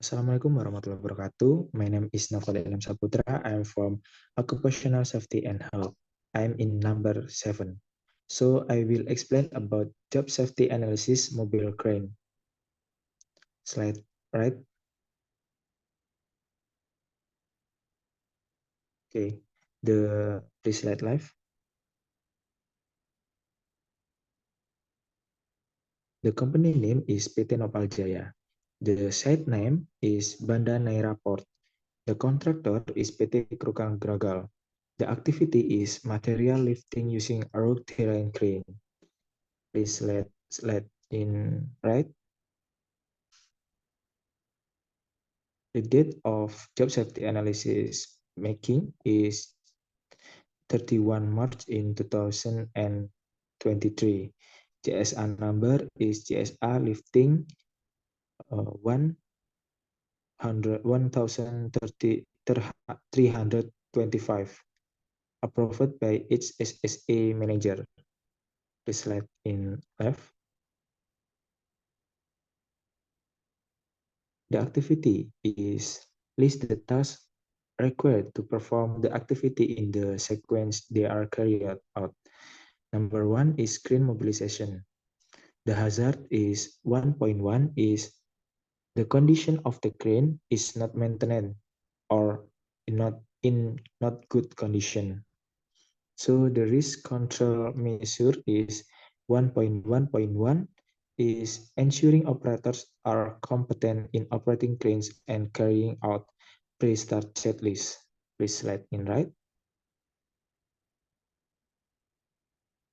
Assalamualaikum warahmatullahi wabarakatuh. My name is Naval Ilham Saputra. I am from Occupational Safety and Health. I am in number 7. So I will explain about job safety analysis mobile crane. Slide right. Okay. The slide live. The company name is PT Nopal Jaya. The site name is Banda Naira Port. The contractor is PT Krukang Gragal. The activity is material lifting using a road terrain crane. Please slide in right. The date of job safety analysis making is 31 March in 2023. JSA number is JSA lifting 1,325 approved by each SSA manager. Please slide in left. The activity is list the tasks required to perform the activity in the sequence they are carried out. Number 1 is crane mobilization. The hazard is 1.1 is the condition of the crane is not maintained or in not good condition. So the risk control measure is 1.1.1 is ensuring operators are competent in operating cranes and carrying out pre-start checklist. Please slide in right.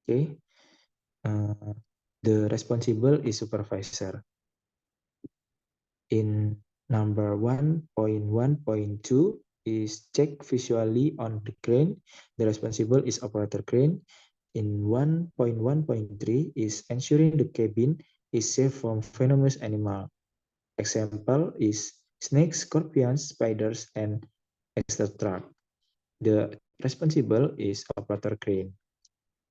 Okay. The responsible is supervisor. In number 1.1.2 is check visually on the crane. The responsible is operator crane. In 1.1.3 is ensuring the cabin is safe from venomous animal. Example is snakes, scorpions, spiders, and etc. The responsible is operator crane.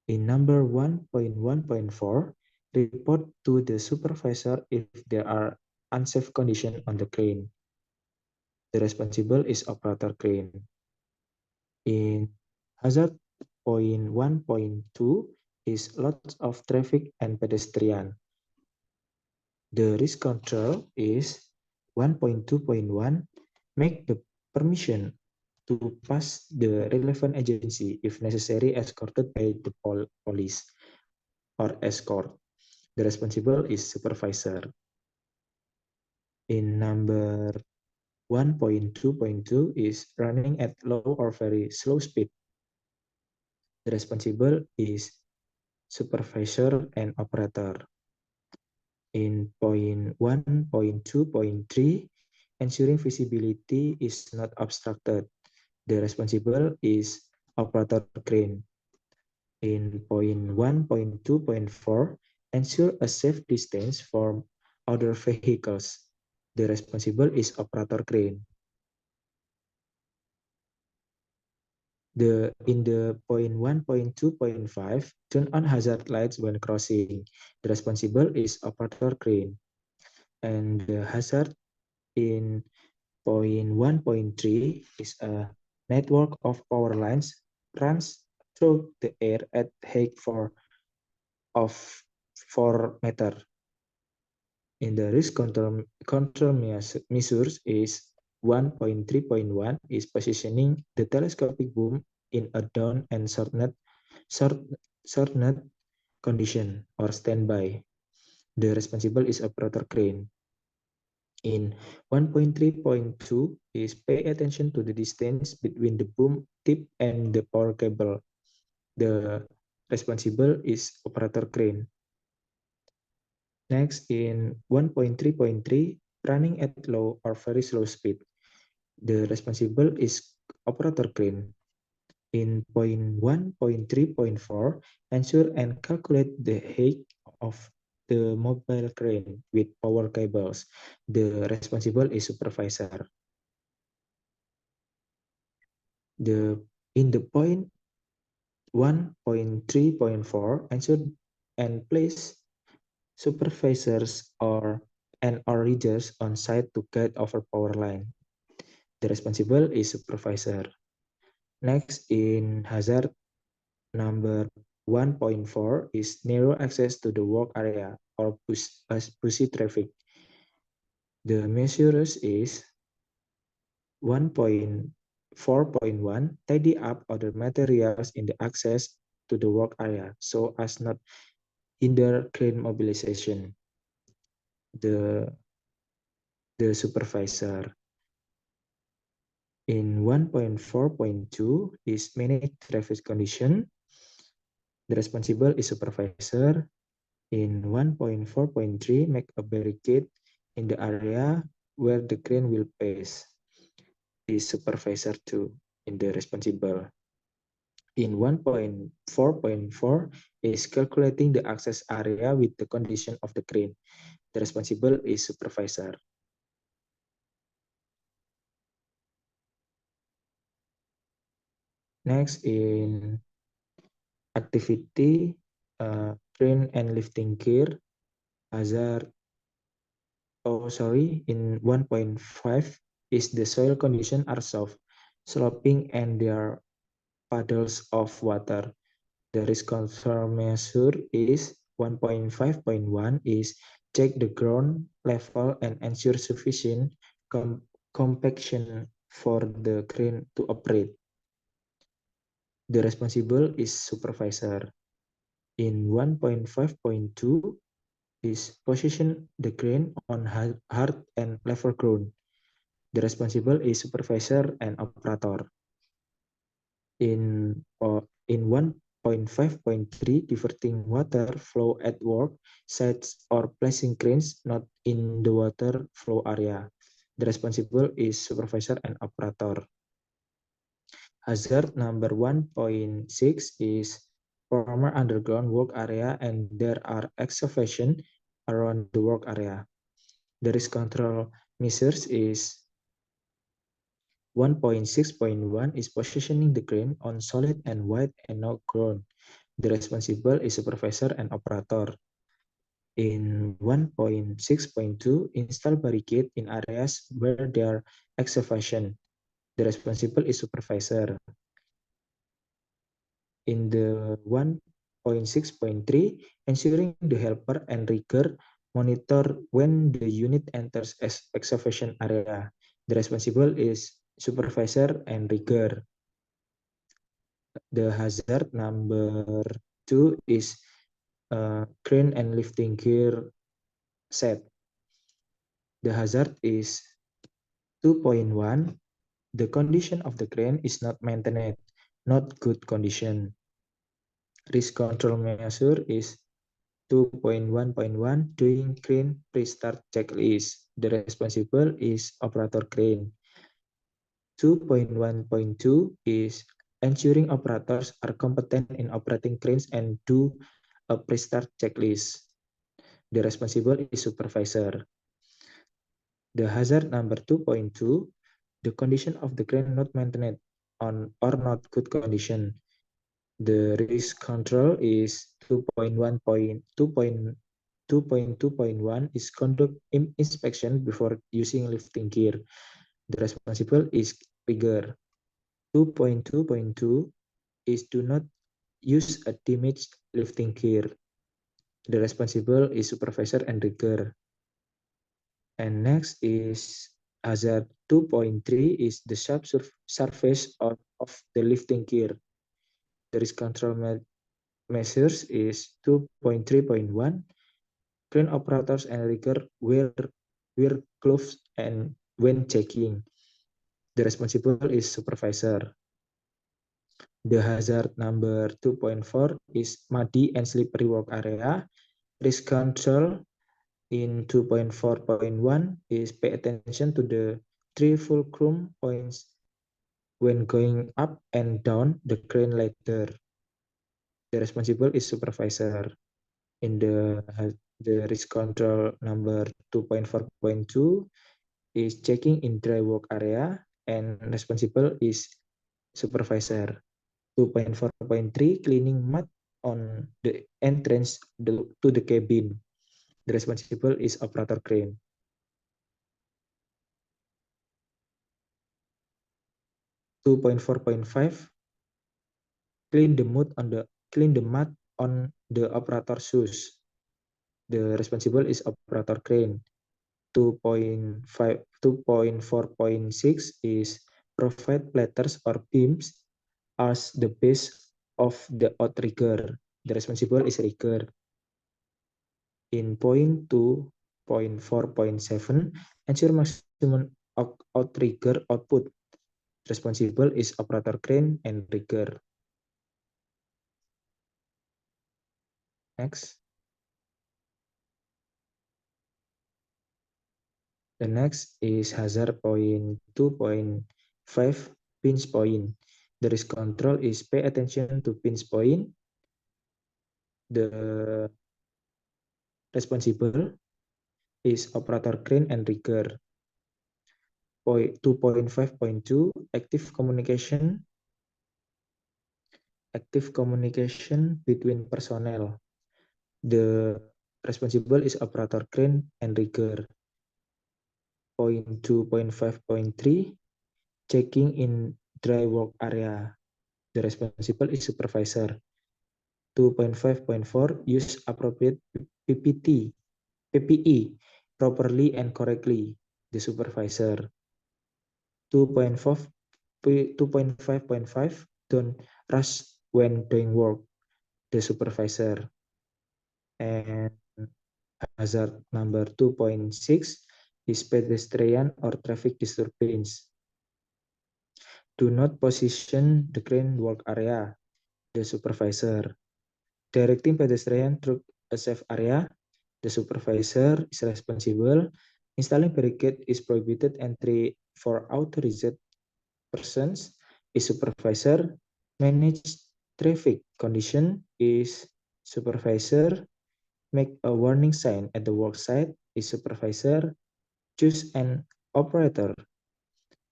In number 1.1.4, report to the supervisor if there are unsafe conditions on the crane. The responsible is operator crane. In hazard point 1.2 is lots of traffic and pedestrian. The risk control is 1.2.1, make the permission to pass the relevant agency if necessary escorted by the police or escort. The responsible is supervisor. In number 1.2.2 is running at low or very slow speed. The responsible is supervisor and operator. In point 1.2.3, ensuring visibility is not obstructed. The responsible is operator crane. In point 1.2.4, ensure a safe distance from other vehicles. The responsible is operator crane. In the point 1.2.5, turn on hazard lights when crossing. The responsible is operator crane. And the hazard in point 1.3 is a network of power lines runs through the air at height of 4 meters. In the risk control measures is 1.3.1 is positioning the telescopic boom in a down and shortened condition or standby. The responsible is operator crane. In 1.3.2 is pay attention to the distance between the boom tip and the power cable. The responsible is operator crane. Next, in 1.3.3, running at low or very slow speed. The responsible is operator crane. In point 1.3.4, ensure and calculate the height of the mobile crane with power cables. The responsible is supervisor. In the point 1.3.4, ensure and place supervisors or and or ridges on site to guide over power line. The responsible is supervisor. Next, in hazard number 1.4 is narrow access to the work area or busy traffic. The measures is 1.4.1 tidy up other materials in the access to the work area so as not hinder crane mobilization. The supervisor. In 1.4.2 is manage traffic condition. The responsible is supervisor. In 1.4.3, make a barricade in the area where the crane will pass. Is supervisor 2 in the responsible. In 1.4.4 is calculating the access area with the condition of the crane. The responsible is supervisor. Next, in activity, crane and lifting gear, hazard, in 1.5 is the soil condition are soft, sloping, and there are puddles of water. The risk control measure is 1.5.1 is check the ground level and ensure sufficient compaction for the crane to operate. The responsible is supervisor. In 1.5.2 is position the crane on hard and level ground. The responsible is supervisor and operator. In 1.5.3, diverting water flow at work sites or placing cranes not in the water flow area. The responsible is supervisor and operator. Hazard number 1.6 is former underground work area and there are excavations around the work area. The risk control measures is 1.6.1 is positioning the crane on solid and wide and no ground. The responsible is supervisor and operator. In 1.6.2, install barricade in areas where there are excavation. The responsible is supervisor. In the 1.6.3, ensuring the helper and rigger monitor when the unit enters excavation area. The responsible is supervisor and rigger. The hazard number 2 is crane and lifting gear set. The hazard is 2.1. The condition of the crane is not maintained, not good condition. Risk control measure is 2.1.1 doing crane pre-start checklist. The responsible is operator crane. 2.1.2 is ensuring operators are competent in operating cranes and do a pre-start checklist. The responsible is supervisor. The hazard number 2.2, the condition of the crane not maintained on or not good condition. The risk control is 2.2.1 is conduct inspection before using lifting gear. The responsible is rigger. 2.2.2 is do not use a damaged lifting gear. The responsible is supervisor and rigger. And next is hazard 2.3 is the surface of the lifting gear. The risk control measures is 2.3.1. Crane operators and rigger wear gloves and when checking. The responsible is supervisor. The hazard number 2.4 is muddy and slippery work area. Risk control in 2.4.1 is pay attention to the three fulcrum points when going up and down the crane ladder. The responsible is supervisor. In the risk control number 2.4.2 is checking in dry work area and responsible is supervisor. 2.4.3 cleaning mud on the entrance to the cabin. The responsible is operator crane. 2.4.5, clean the mud on the operator shoes. The responsible is operator crane. 2.5, 2.4.6 is provide platters or beams as the base of the outrigger. The responsible is rigger. In point 2.4.7, ensure maximum outrigger output. Responsible is operator crane and rigger. Next. The next is hazard point 2.5, pinch point. The risk control is pay attention to pinch point. The responsible is operator crane and rigger. 2.5.2, active communication between personnel. The responsible is operator crane and rigger. Point 2.5.3, checking in dry work area. The responsible is supervisor. 2.5.4, use appropriate PPE properly and correctly. The supervisor. 2.5.5, don't rush when doing work. The supervisor. And hazard number 2.6 is pedestrian or traffic disturbance. Do not position the crane work area. The supervisor. Directing pedestrian through a safe area. The supervisor is responsible. Installing barricade is prohibited. Entry for authorized persons is supervisor. Manage traffic condition is supervisor. Make a warning sign at the work site is supervisor. Choose an operator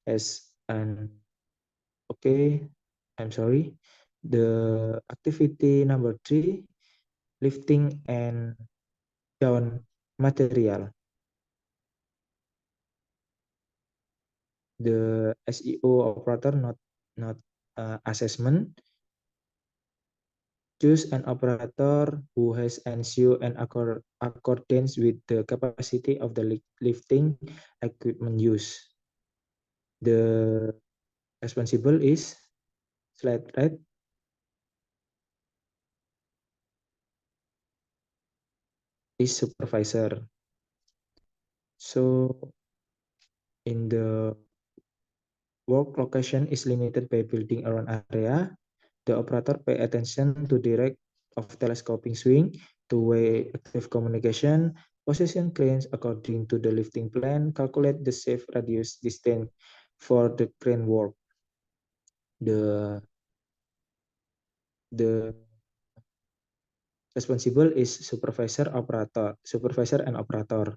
as an okay. I'm sorry. The activity number 3, lifting and down material. The SEO operator not assessment. Choose an operator who has ensured an accordance with the capacity of the lifting equipment used. The responsible is slide right. Is supervisor. So in the work location is limited by building around area. The operator pay attention to direct of telescoping swing, two-way active communication, position cranes according to the lifting plan, calculate the safe radius distance for the crane work. The responsible is supervisor and operator.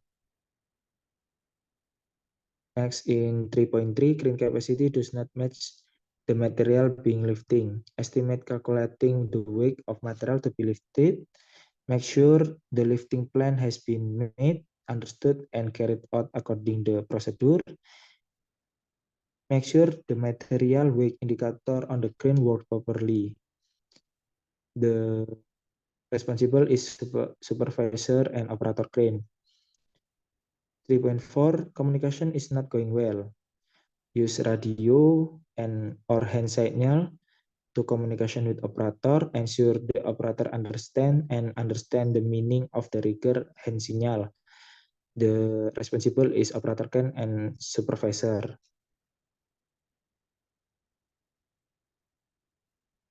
Next, in 3.3, crane capacity does not match the material being lifting. Estimate calculating the weight of material to be lifted. Make sure the lifting plan has been made, understood, and carried out according to the procedure. Make sure the material weight indicator on the crane works properly. The responsible is supervisor and operator crane. 3.4, communication is not going well. Use radio and or hand signal to communication with operator. Ensure the operator understand the meaning of the rigger hand signal. The responsible is operator crane and supervisor.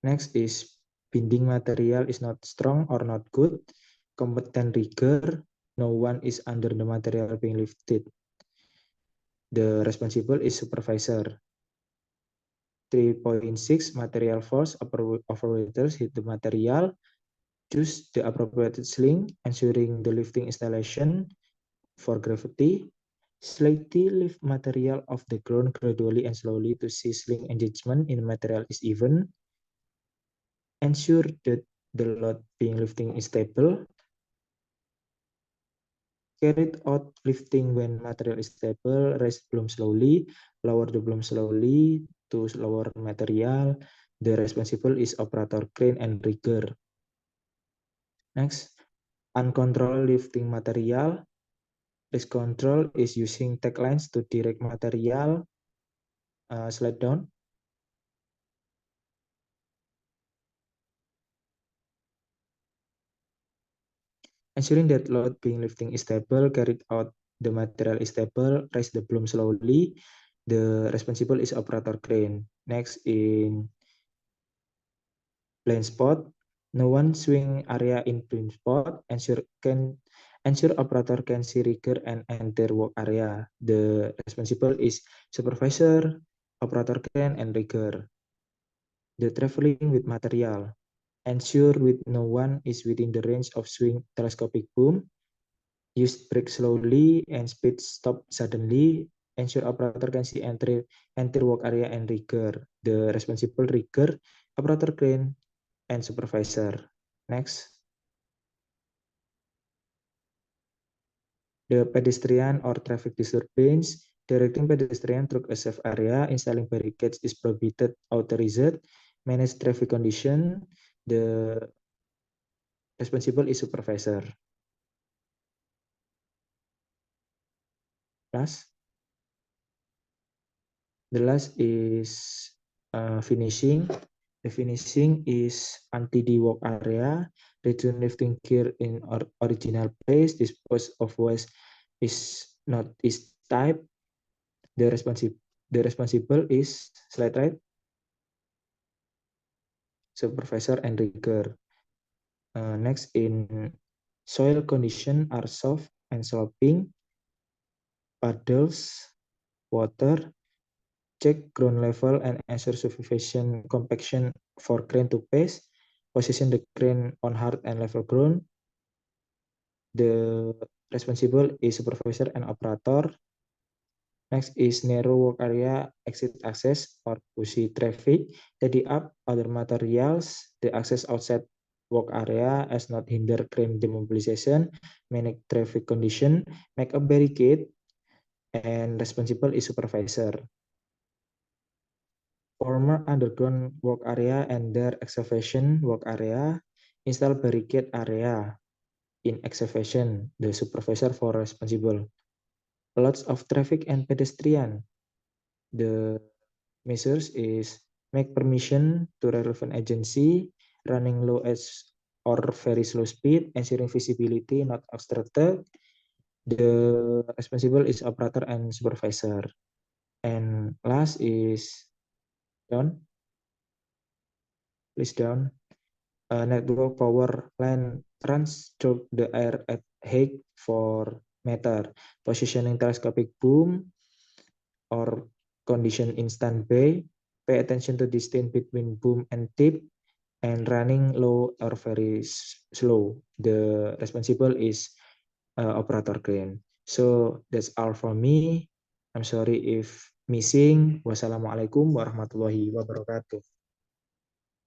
Next is binding material is not strong or not good. Competent rigger, no one is under the material being lifted. The responsible is supervisor. 3.6, material force, operators hit the material. Choose the appropriate sling, ensuring the lifting installation for gravity. Slightly lift material off the ground gradually and slowly to see sling engagement in material is even. Ensure that the load being lifting is stable. Carried out lifting when material is stable. Raise the bloom slowly. Lower the bloom slowly. to lower material. The responsible is operator crane and rigger. Next, uncontrolled lifting material. Risk control is using tag lines to direct material. Slide down. Ensuring that load being lifting is stable, carried out the material is stable, raise the boom slowly. The responsible is operator crane. Next, in blind spot, no one swing area in blind spot. Ensure operator can see rigger and enter work area. The responsible is supervisor, operator crane, and rigger. The traveling with material. Ensure with no one is within the range of swing telescopic boom. Use brake slowly and speed stop suddenly. Ensure operator can see enter work area and rigger. The responsible rigger, operator crane, and supervisor. Next. The pedestrian or traffic disturbance. Directing pedestrian through a safe area, installing barricades is prohibited, authorized. Manage traffic condition. The responsible is supervisor. Last. The last is finishing. The finishing is anti work area, return lifting gear in original place, dispose of waste is not is type. The responsible is slide right, supervisor and rigger. Next, in soil condition are soft and sloping, puddles, water. Check ground level and ensure sufficient compaction for crane to pass. Position the crane on hard and level ground. The responsible is supervisor and operator. Next is narrow work area, exit access or pussy traffic. Tidy up other materials. The access outside work area as not hinder crane demobilization. Manage traffic condition. Make a barricade. And responsible is supervisor. Former underground work area and their excavation work area. Install barricade area in excavation. The supervisor for responsible. Lots of traffic and pedestrian. The measures is make permission to relevant agency, running low as or very slow speed, ensuring visibility not obstructed. The responsible is operator and supervisor. And last is down. Please down. Network power line runs through the air at height for meter. Positioning telescopic boom or condition in standby. Pay attention to distance between boom and tip and running low or very slow. The responsible is operator crane. So that's all from me. I'm sorry if missing. Wassalamualaikum warahmatullahi wabarakatuh.